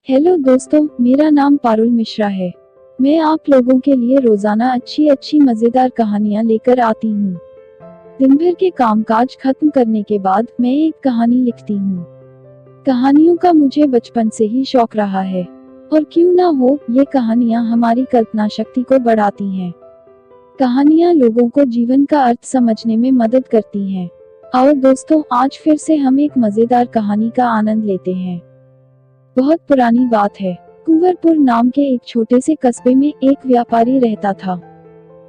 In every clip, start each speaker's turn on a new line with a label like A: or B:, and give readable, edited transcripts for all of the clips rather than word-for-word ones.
A: Hello दोस्तों, मेरा नाम पारुल मिश्रा है। मैं आप लोगों के लिए रोजाना अच्छी मजेदार कहानियां लेकर आती हूँ। दिन भर के कामकाज खत्म करने के बाद मैं एक कहानी लिखती हूँ। कहानियों का मुझे बचपन से ही शौक रहा है और क्यों ना हो, ये कहानियां हमारी कल्पना शक्ति को बढ़ाती हैं। कहानियां लोगों को जीवन का अर्थ समझने में मदद करती हैं। आओ दोस्तों, आज फिर से हम एक मजेदार कहानी का आनंद लेते हैं। बहुत पुरानी बात है। कुंवरपुर नाम के एक छोटे से कस्बे में एक व्यापारी रहता था।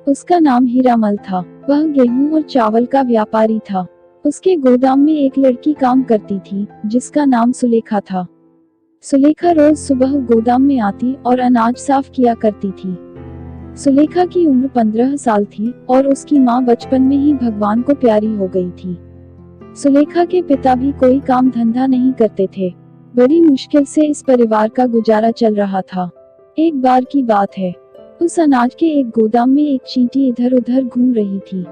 A: उसका नाम हीरामल था। वह गेहूं और चावल का व्यापारी था। उसके गोदाम में एक लड़की काम करती थी जिसका नाम सुलेखा था। सुलेखा रोज सुबह गोदाम में आती और अनाज साफ किया करती थी। सुलेखा की उम्र 15 साल थी और उसकी माँ बचपन में ही भगवान को प्यारी हो गई थी। सुलेखा के पिता भी कोई काम धंधा नहीं करते थे। बड़ी मुश्किल से इस परिवार का गुजारा चल रहा था। एक बार की बात है, उस अनाज के एक गोदाम में एक चींटी इधर उधर घूम रही थी।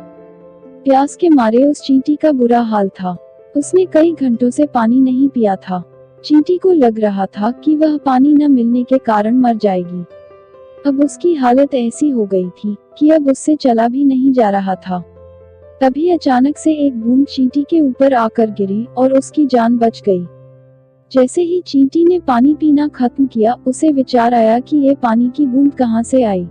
A: प्यास के मारे उस चींटी का बुरा हाल था। उसने कई घंटों से पानी नहीं पिया था। चींटी को लग रहा था कि वह पानी न मिलने के कारण मर जाएगी। अब उसकी हालत ऐसी हो गई थी कि अब उससे चला भी नहीं जा रहा था। तभी अचानक से एक बूंद चींटी के ऊपर आकर गिरी और उसकी जान बच गई। जैसे ही चींटी ने पानी पीना खत्म किया, उसे विचार आया कि ये पानी की बूंद कहां से आई।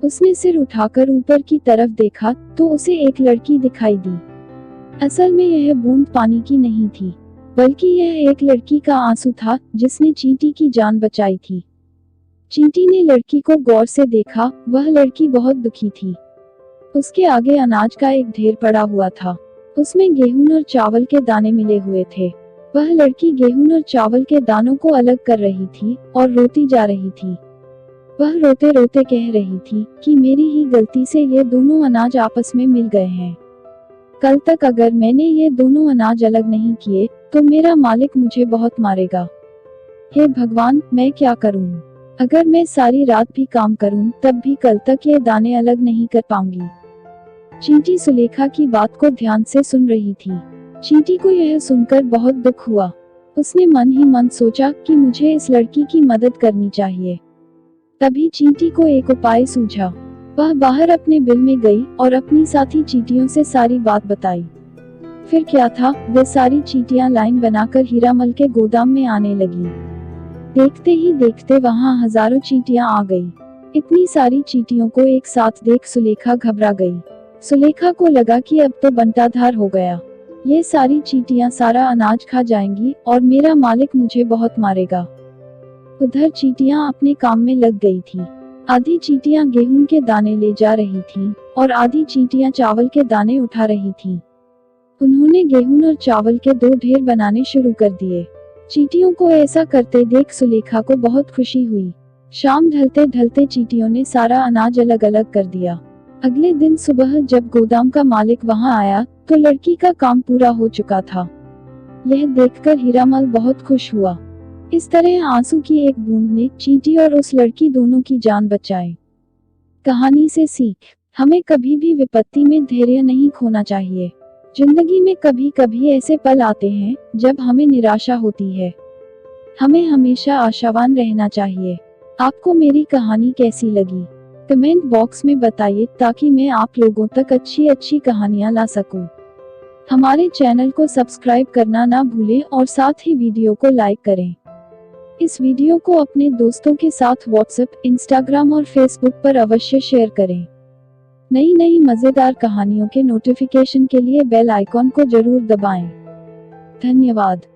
A: उसने सिर उठाकर ऊपर की तरफ देखा तो उसे एक लड़की दिखाई दी। असल में यह बूंद पानी की नहीं थी, बल्कि यह एक लड़की का आंसू था जिसने चींटी की जान बचाई थी। चींटी ने लड़की को गौर से देखा। वह लड़की बहुत दुखी थी। उसके आगे अनाज का एक ढेर पड़ा हुआ था। उसमें गेहूं और चावल के दाने मिले हुए थे। वह लड़की गेहूं और चावल के दानों को अलग कर रही थी और रोती जा रही थी। वह रोते रोते कह रही थी कि मेरी ही गलती से ये दोनों अनाज आपस में मिल गए हैं। कल तक अगर मैंने ये दोनों अनाज अलग नहीं किए तो मेरा मालिक मुझे बहुत मारेगा। हे भगवान, मैं क्या करूं? अगर मैं सारी रात भी काम करूं तब भी कल तक ये दाने अलग नहीं कर पाऊंगी। चींटी सुलेखा की बात को ध्यान से सुन रही थी। चींटी को यह सुनकर बहुत दुख हुआ। उसने मन ही मन सोचा कि मुझे इस लड़की की मदद करनी चाहिए। तभी चींटी को एक उपाय सूझा। वह बाहर अपने बिल में गई और अपनी साथी चींटियों से सारी बात बताई। फिर क्या था, वे सारी चींटियां लाइन बनाकर हीरामल के गोदाम में आने लगी। देखते ही देखते वहां हजारों चींटियां आ गई। इतनी सारी चींटियों को एक साथ देख सुलेखा घबरा गई। सुलेखा को लगा कि अब तो बंटाधार हो गया। ये सारी चींटियां सारा अनाज खा जाएंगी और मेरा मालिक मुझे बहुत मारेगा। उधर चींटियां अपने काम में लग गई थी। आधी चींटियां गेहूं के दाने ले जा रही थीं और आधी चींटियां चावल के दाने उठा रही थीं। उन्होंने गेहूं और चावल के 2 ढेर बनाने शुरू कर दिए। चींटियों को ऐसा करते देख सुलेखा को बहुत खुशी हुई। शाम ढलते ढलते चींटियों ने सारा अनाज अलग अलग कर दिया। अगले दिन सुबह जब गोदाम का मालिक वहां आया तो लड़की का काम पूरा हो चुका था। यह देखकर हीरामल बहुत खुश हुआ। इस तरह आंसू की एक बूंद ने चींटी और उस लड़की दोनों की जान बचाई। कहानी से सीख, हमें कभी भी विपत्ति में धैर्य नहीं खोना चाहिए। जिंदगी में कभी कभी ऐसे पल आते हैं जब हमें निराशा होती है। हमें हमेशा आशावान रहना चाहिए। आपको मेरी कहानी कैसी लगी? कमेंट बॉक्स में बताइए ताकि मैं आप लोगों तक अच्छी कहानियां ला सकूं। हमारे चैनल को सब्सक्राइब करना ना भूलें और साथ ही वीडियो को लाइक करें। इस वीडियो को अपने दोस्तों के साथ व्हाट्सएप, इंस्टाग्राम और फेसबुक पर अवश्य शेयर करें। नई मजेदार कहानियों के नोटिफिकेशन के लिए बेल आइकॉन को जरूर दबाएं। धन्यवाद।